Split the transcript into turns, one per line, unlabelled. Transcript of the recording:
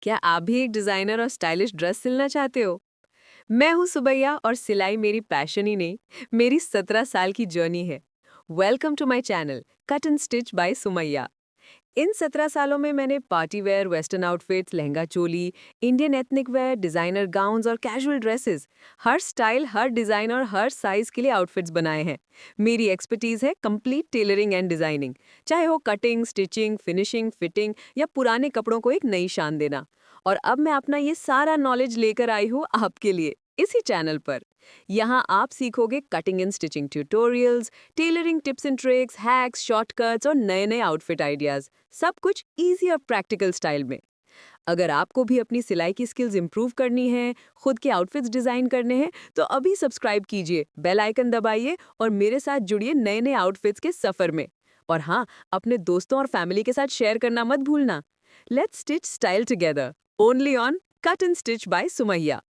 क्या आप भी एक डिजाइनर और स्टाइलिश ड्रेस सिलना चाहते हो? मैं हूं सुबैया और सिलाई मेरी पैशन ही नहीं, मेरी 17 साल की जर्नी है। Welcome to my channel cut and stitch by Sumaiya. इन 17 सालों में मैंने party wear, western outfits, lehenga choli, Indian ethnic wear, designer gowns और कैजुअल ड्रेसेस, हर स्टाइल, हर डिजाइन और हर साइज के लिए आउटफिट्स बनाए हैं। मेरी एक्सपर्टीज है कंप्लीट टेलरिंग एंड डिजाइनिंग, चाहे हो कटिंग, स्टिचिंग, फिनिशिंग, फिटिंग या पुराने कपड़ों को एक नई शान देना। और अब मैं अपना ये सारा नॉलेज लेकर आई हूँ आपके लिए इसी चैनल पर। यहाँ आप सीखोगे cutting and stitching tutorials, tailoring tips and tricks, hacks, shortcuts और नए नए आउटफिट आइडियाज, सब कुछ इजी और प्रैक्टिकल स्टाइल में। अगर आपको भी अपनी सिलाई की स्किल्स इंप्रूव करनी है, खुद के आउटफिट्स डिजाइन करने हैं, तो अभी सब्सक्राइब कीजिए, बेल आइकन दबाइए और मेरे साथ जुड़िए नए नए आउटफिट्स के सफर में। और हाँ, अपने दोस्तों और फैमिली के साथ शेयर करना मत भूलना। Let's stitch style together, only on cut and stitch by Sumaiya.